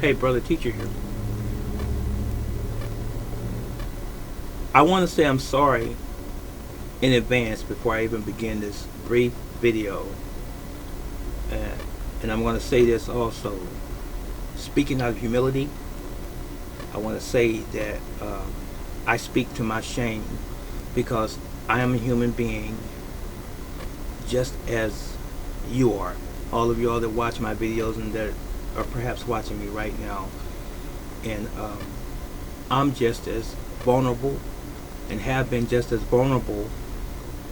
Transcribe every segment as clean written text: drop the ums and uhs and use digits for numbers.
Hey, brother teacher here. I want to say I'm sorry in advance before I even begin this brief video. Uh, and I'm going to say this also. Speaking out of humility, I want to say that I speak to my shame because I am a human being just as you are. All of y'all that watch my videos and that are perhaps watching me right now. And I'm just as vulnerable and have been just as vulnerable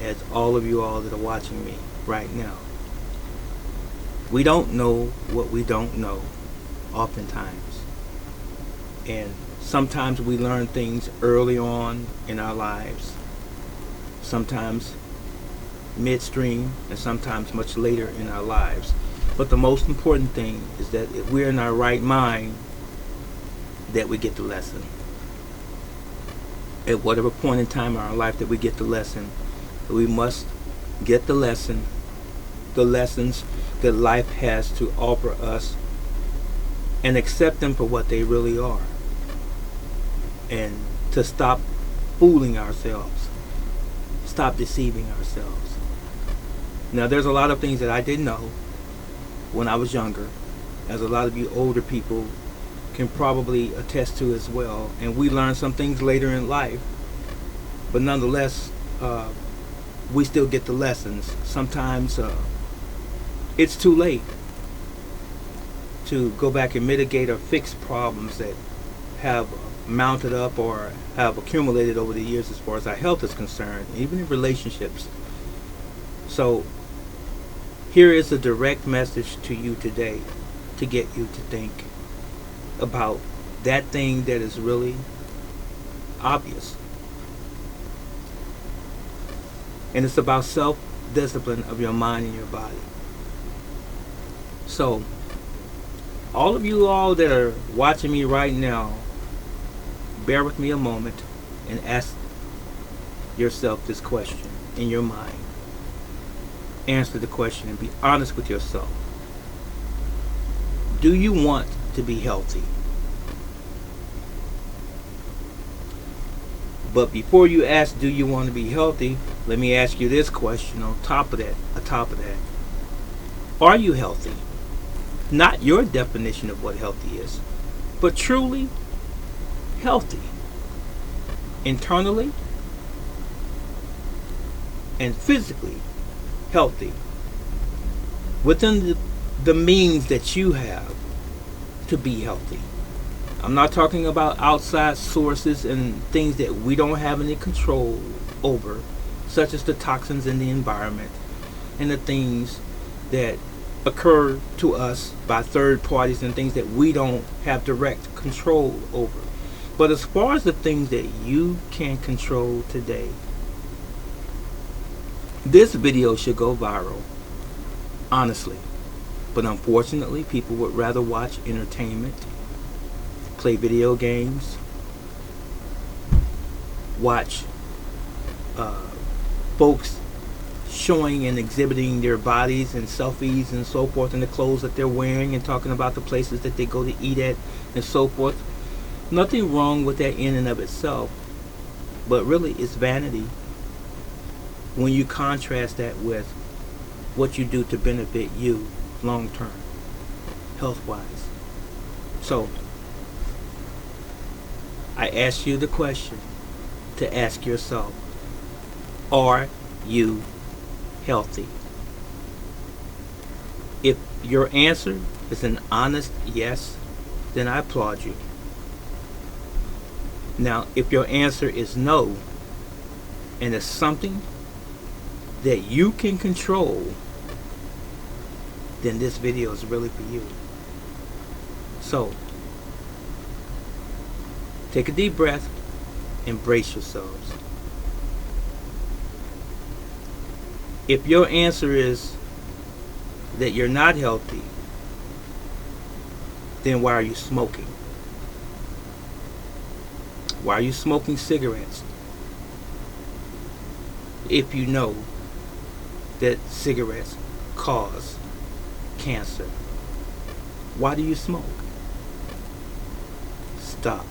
as all of you all that are watching me right now. We don't know what we don't know oftentimes. And sometimes we learn things early on in our lives, sometimes midstream, and sometimes much later in our lives. But the most important thing is that if we're in our right mind, that we get the lesson. At whatever point in time in our life that we get the lesson, we must get the lesson, the lessons that life has to offer us, and accept them for what they really are. And to stop fooling ourselves, stop deceiving ourselves. Now, there's a lot of things that I didn't know when I was younger, as a lot of you older people can probably attest to as well. And we learn some things later in life, but nonetheless, we still get the lessons. Sometimes it's too late to go back and mitigate or fix problems that have mounted up or have accumulated over the years as far as our health is concerned, even in relationships. So here is a direct message to you today to get you to think about that thing that is really obvious. And it's about self-discipline of your mind and your body. So all of you all that are watching me right now, bear with me a moment and ask yourself this question in your mind. Answer the question and be honest with yourself. Do you want to be healthy? But before you ask, do you want to be healthy, let me ask you this question on top of that. Are you healthy? Not your definition of what healthy is, but truly healthy. Internally and physically healthy. Within the means that you have to be healthy. I'm not talking about outside sources and things that we don't have any control over, such as the toxins in the environment and the things that occur to us by third parties and things that we don't have direct control over. But as far as the things that you can control today, this video should go viral, honestly. But unfortunately, people would rather watch entertainment, play video games, watch folks showing and exhibiting their bodies and selfies and so forth, and the clothes that they're wearing, and talking about the places that they go to eat at and so forth. Nothing wrong with that in and of itself, but really it's vanity when you contrast that with what you do to benefit you long term, health wise. So I ask you the question to ask yourself, are you healthy? If your answer is an honest yes, then I applaud you. Now, if your answer is no, and it's something that you can control, then this video is really for you. So, take a deep breath, embrace yourselves. If your answer is that you're not healthy, then why are you smoking? Why are you smoking cigarettes if you know that cigarettes cause cancer? Why do you smoke? stop.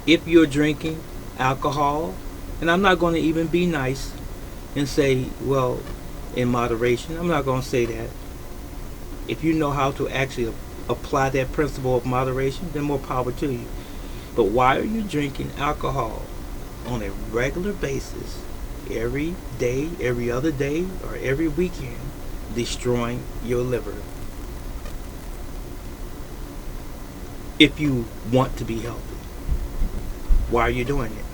If you're drinking alcohol, and I'm not going to even be nice and say, well, in moderation. I'm not going to say that. If you know how to actually apply that principle of moderation, then more power to you. But why are you drinking alcohol on a regular basis, every day, every other day, or every weekend, destroying your liver? If you want to be healthy, why are you doing it?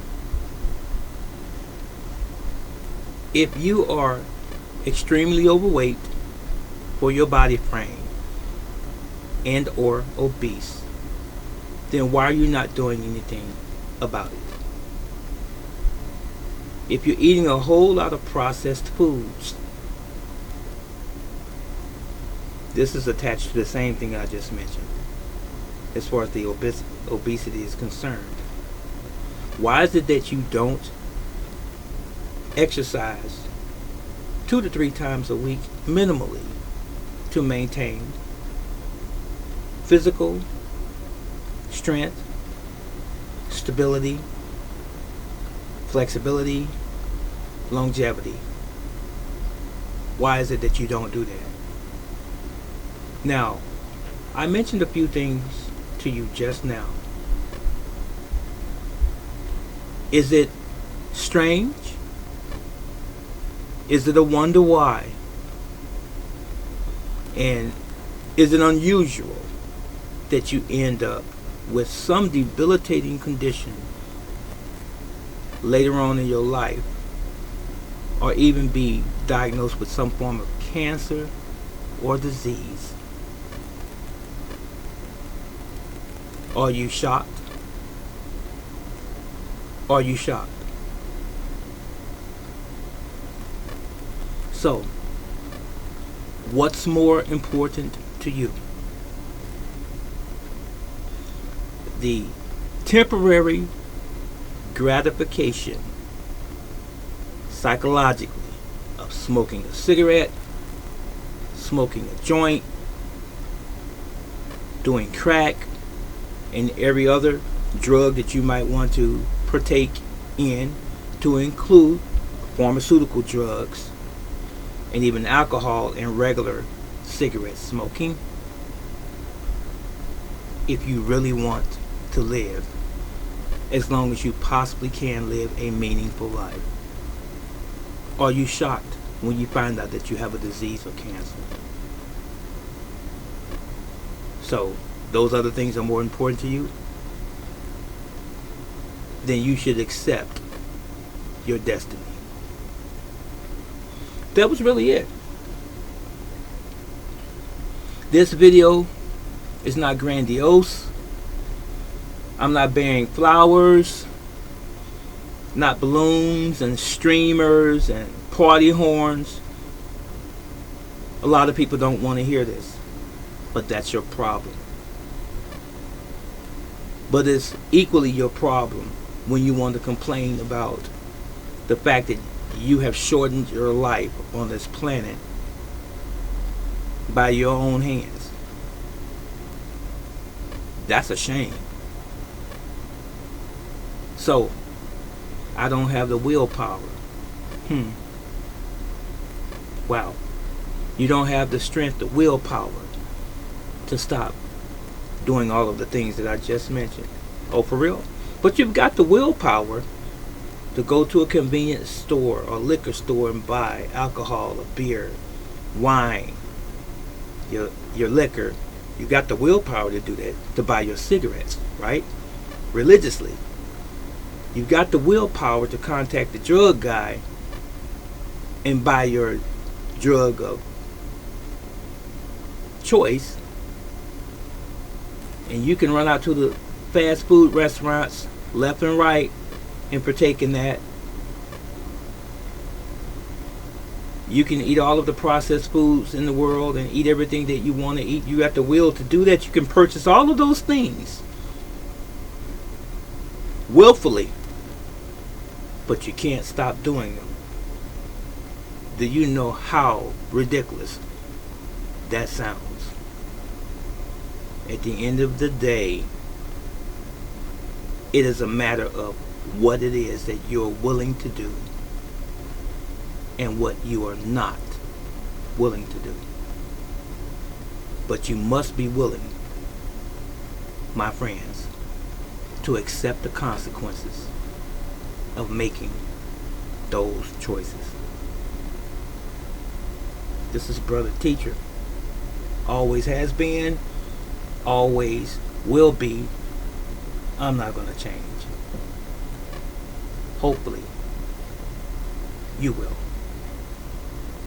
If you are extremely overweight for your body frame and or obese, then why are you not doing anything about it? If you're eating a whole lot of processed foods, this is attached to the same thing I just mentioned as far as the obesity is concerned. Why is it that you don't exercise 2 to 3 times a week minimally to maintain physical strength, stability, flexibility, longevity? Why is it that you don't do that? Now, I mentioned a few things to you just now. Is it strange? Is it a wonder why? And is it unusual that you end up with some debilitating condition later on in your life, or even be diagnosed with some form of cancer or disease? Are you shocked? Are you shocked? So, what's more important to you? The temporary gratification psychologically of smoking a cigarette, smoking a joint, doing crack, and every other drug that you might want to partake in, to include pharmaceutical drugs and even alcohol and regular cigarette smoking. If you really want to live as long as you possibly can live a meaningful life, are you shocked when you find out that you have a disease or cancer? So those other things are more important to you, then you should accept your destiny. That was really it. This video is not grandiose. I'm not bearing flowers, not balloons and streamers and party horns. A lot of people don't want to hear this, but that's your problem. But it's equally your problem when you want to complain about the fact that you have shortened your life on this planet by your own hands. That's a shame. So, I don't have the willpower. Wow. You don't have the strength, the willpower to stop doing all of the things that I just mentioned. Oh, for real? But you've got the willpower to go to a convenience store or liquor store and buy alcohol or beer, wine, your liquor. You got the willpower to do that, to buy your cigarettes, right? Religiously. You've got the willpower to contact the drug guy and buy your drug of choice. And you can run out to the fast food restaurants left and right and partake in that. You can eat all of the processed foods in the world and eat everything that you want to eat. You got the will to do that. You can purchase all of those things willfully, but you can't stop doing them. Do you know how ridiculous that sounds? At the end of the day, it is a matter of what it is that you're willing to do and what you are not willing to do. But you must be willing, my friends, to accept the consequences of making those choices. This is Brother Teacher. Always has been, always will be. I'm not going to change. Hopefully, you will.